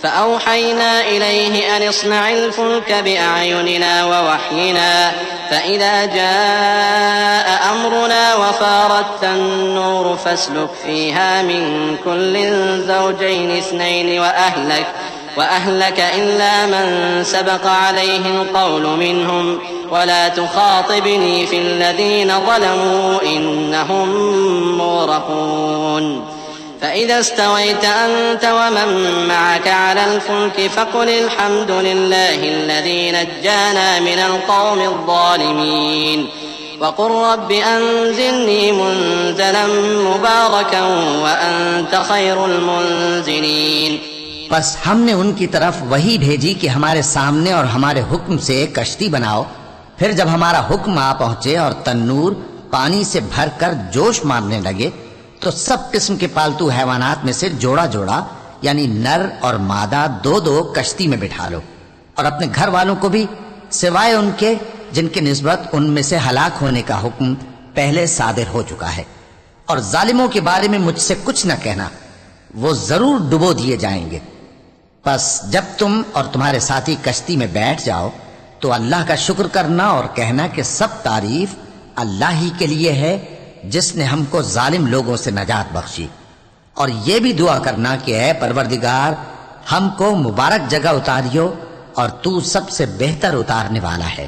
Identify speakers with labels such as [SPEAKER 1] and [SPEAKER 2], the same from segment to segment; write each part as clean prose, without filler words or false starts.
[SPEAKER 1] फ़अौहयना इलैहि अन इस्नइल फुल्क बिअयुनिना व वह्यिना फ़इज़ा जाअ अम्रुना व फ़ारत अन्नूर फ़स्लुक फ़ीहा मिन कुल्लिन ज़ौजैनि इस्नैनि व अहलक इल्ला मन सबक़ अलैहिल क़ौलु मिनहुम वला तुख़ातिबनी फ़िल्लज़ीना ज़लमू इन्नहुम मुग़रक़ून। फ़इज़ा इस्तवैत अन्त वमन मअक अलल फ़ुल्क फ़क़ुलिल हम्दुलिल्लाहिल्लज़ी नज्जाना मिनल क़ौमिज़ ज़ालिमीन वक़ुल रब्बि अंज़िलनी मुनज़लन मुबारकन व अंत ख़ैरुल मुनज़िलीन।
[SPEAKER 2] बस हमने उनकी तरफ वही भेजी कि हमारे सामने और हमारे हुक्म से कश्ती बनाओ। फिर जब हमारा हुक्म आ पहुंचे और तन्नूर पानी से भरकर जोश मारने लगे तो सब किस्म के पालतू हैवानात में से जोड़ा जोड़ा यानी नर और मादा दो दो कश्ती में बिठा लो, और अपने घर वालों को भी सिवाय उनके जिनकी निस्बत उनमें से हलाक होने का हुक्म पहले सादिर हो चुका है। और जालिमों के बारे में मुझसे कुछ न कहना, वो जरूर डुबो दिए जाएंगे। बस जब तुम और तुम्हारे साथी कश्ती में बैठ जाओ तो अल्लाह का शुक्र करना और कहना कि सब तारीफ अल्लाह ही के लिए है जिसने हमको जालिम लोगों से नजात बख्शी, और ये भी दुआ करना कि ऐ परवरदिगार हमको मुबारक जगह उतारियो और तू सबसे बेहतर उतारने वाला है।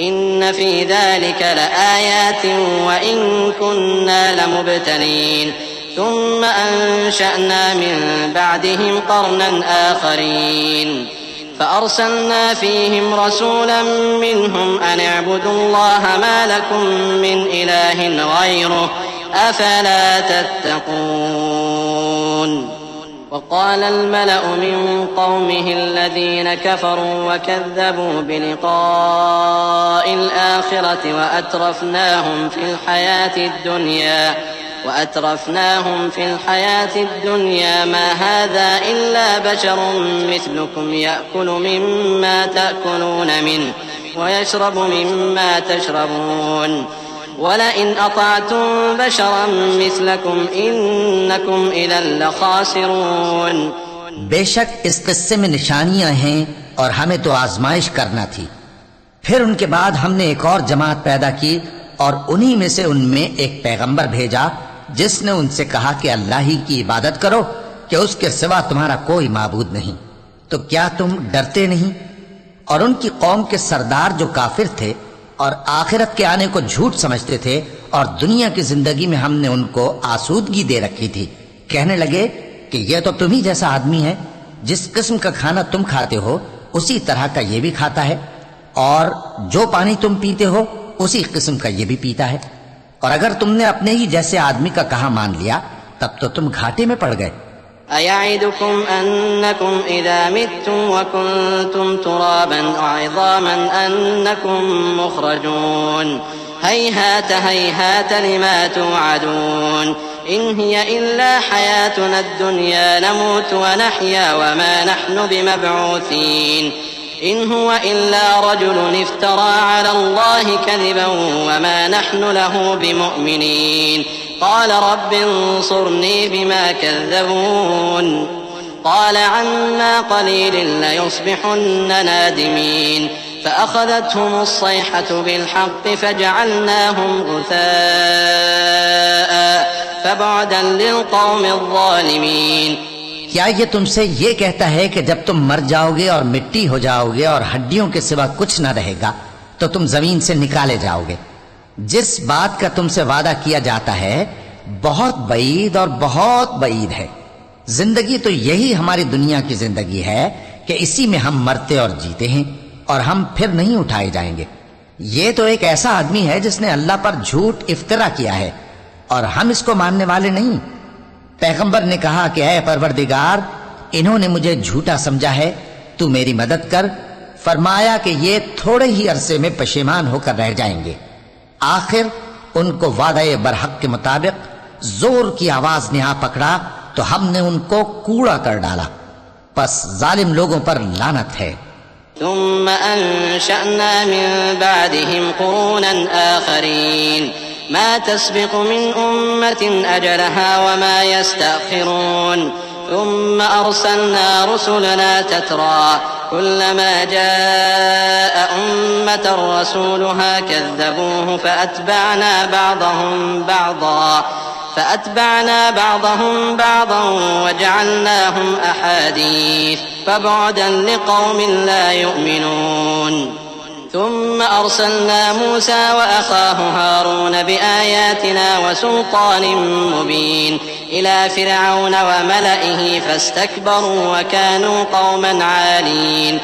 [SPEAKER 1] इन्न फी ज़ालिक लआयातिन व इन कुन्ना लमुब्तलीन सुम्मा अंशअना मिन बअदिहिम क़रनन आख़रीन फ़अरसलना फ़ीहिम रसूलन मिनहुम अन अअ्बुदुल्लाह मा लकुम मिन इलाहिन ग़ैरुहु अफ़ला तत्तक़ून। वक़ाल अल-मलअु मिन क़ौमिहि अल्लज़ीन कफ़रू व कज़्ज़बू बिलिक़ाइल आख़िरति व अतरफ़नाहुम फ़िल हयाति दुनिया मा हाज़ा इल्ला बशरुम मिस्लुकुम यअकुलु मिम्मा तअकुलून मिन्हु व यशरबु मिम्मा तशरबून वलइन अताअतुम बशरन मिस्लकुम इन्नकुम इज़न लख़ासिरून।
[SPEAKER 2] बेशक इस किस्से में निशानियां हैं और हमें तो आजमाइश करना थी। फिर उनके बाद हमने एक और जमात पैदा की और उन्हीं में से उनमें एक पैगंबर भेजा जिसने उनसे कहा कि अल्लाह ही की इबादत करो कि उसके सिवा तुम्हारा कोई माबूद नहीं, तो क्या तुम डरते नहीं? और उनकी कौम के सरदार जो काफिर थे और आखिरत के आने को झूठ समझते थे और दुनिया की जिंदगी में हमने उनको आसूदगी दे रखी थी, कहने लगे कि यह तो तुम ही जैसा आदमी है, जिस किस्म का खाना तुम खाते हो उसी तरह का ये भी खाता है, और जो पानी तुम पीते हो उसी किस्म का ये भी पीता है। और अगर तुमने अपने ही जैसे आदमी का कहा मान लिया तब तो तुम घाटे में पड़ गए।
[SPEAKER 1] अयइदुकुम अन्नकुम इज़ा मित्तुम व कुन्तुम तुराबन व इज़ामन अन्नकुम मुख़रजून हैहात हैहात लिमा तुअदून इन हिय इल्ला हयातुना दुनिया नमूतु व नहया व मा नहनु बिमबऊसीन इन हुवा इल्ला रजुलुन इफ्तरा अला अल्लाहि कज़िबन व मा नहनु लहु बिमुअ्मिनीन क़ाल रब्बि अंसुरनी बिमा कज़्ज़बून क़ाल अम्मा क़लीलिन लयुस्बिहुन्न नादिमीन फ़अख़ज़तहुमुस्सैहतु बिल्हक़्क़ि फ़जअलनाहुम गुसाअ फ़बुअदन लिलक़ौमिज़ ज़ालिमीन।
[SPEAKER 2] क्या ये तुमसे ये कहता है कि जब तुम मर जाओगे और मिट्टी हो जाओगे और हड्डियों के सिवा कुछ न रहेगा तो तुम जमीन से निकाले जाओगे? जिस बात का तुमसे वादा किया जाता है बहुत बईद और बहुत बईद है। जिंदगी तो यही हमारी दुनिया की जिंदगी है कि इसी में हम मरते और जीते हैं और हम फिर नहीं उठाए जाएंगे। ये तो एक ऐसा आदमी है जिसने अल्लाह पर झूठ इफ्तरा किया है और हम इसको मानने वाले नहीं। पैगंबर ने कहा कि ऐ परवरदिगार, इन्होंने मुझे झूठा समझा है, तू मेरी मदद कर। फरमाया कि ये थोड़े ही अरसे में पशेमान होकर रह जाएंगे। आखिर उनको वादे बरहक के मुताबिक जोर की आवाज ने आ पकड़ा तो हमने उनको कूड़ा कर डाला। बस जालिम लोगों पर लानत है।
[SPEAKER 1] सुम्मा अंशअना मिन बअदिहिम क़ुरूनन आख़रीन मा तस्बिक़ु मिन उम्मतिन अजलहा व मा यस्तअख़िरून ثم أرسلنا رسلنا تترى كلما جاء أمة رسولها كذبوه فأتبعنا بعضهم بعضا وجعلناهم أحاديث فبعدا لقوم لا يؤمنون ثم أرسلنا موسى وأخاه هارون بآياتنا وسلطان مبين إلى فرعون وملئه فاستكبروا وكانوا قوما عالين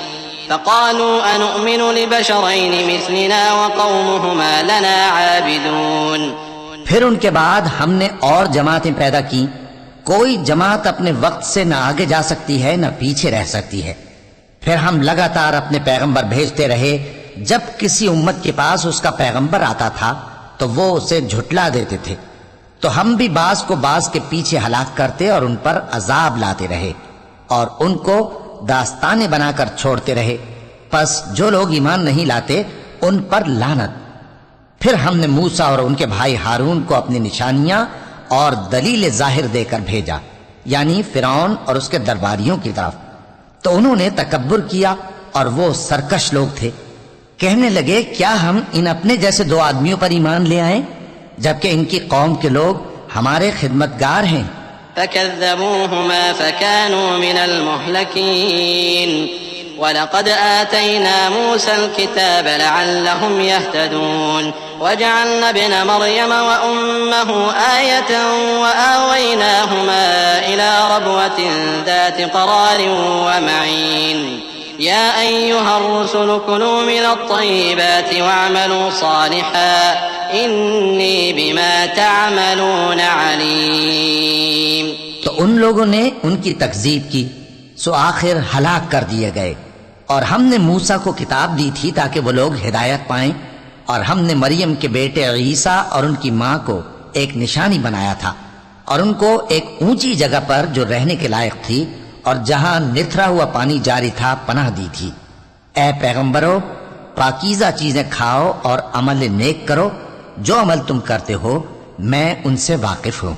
[SPEAKER 1] فقالوا أنؤمن لبشرين مثلنا وقومهما لنا عابدون.
[SPEAKER 2] फिर उनके बाद हमने और जमातें पैदा की. कोई जमात अपने वक्त से न आगे जा सकती है न पीछे रह सकती है. फिर हम लगातार अपने पैगंबर भेजते रहे. जब किसी उम्मत के पास उसका पैगंबर आता था तो वो उसे झुटला देते थे, तो हम भी बाज को बाज के पीछे हलाक करते और उन पर अजाब लाते रहे और उनको दास्ताने बनाकर छोड़ते रहे. बस जो लोग ईमान नहीं लाते उन पर लानत. फिर हमने मूसा और उनके भाई हारून को अपनी निशानियां और दलील जाहिर देकर भेजा, यानी फिरौन और उसके दरबारियों की तरफ. तो उन्होंने तकब्बुर किया और वो सरकश लोग थे. कहने लगे, क्या हम इन अपने जैसे दो आदमियों पर ईमान ले आए जबकि इनकी कौम के लोग हमारे खिदमतगार हैं.
[SPEAKER 1] فكذبوهما فكانوا من المهلكين ولقد آتينا موسى الكتاب لعلهم يهتدون وجعلنا ابن مريم وأمه آية وآويناهما إلى ربوة ذات قرار ومعين. يا أيها الرسل كلوا من الطيبات واعملوا صالحا إني بما تعملون عليم.
[SPEAKER 2] तो उन लोगों ने उनकी तकजीब की, सो आखिर हलाक कर दिए गए. और हमने मूसा को किताब दी थी ताकि वो लोग हिदायत पाएं, और हमने मरियम के बेटे ईसा और उनकी माँ को एक निशानी बनाया था और उनको एक ऊंची जगह पर जो रहने के लायक थी और जहां निथरा हुआ पानी जारी था पनाह दी थी. ए पैगंबरों, पाकीज़ा चीजें खाओ और अमल नेक करो. जो अमल तुम करते हो मैं उनसे वाकिफ हूं.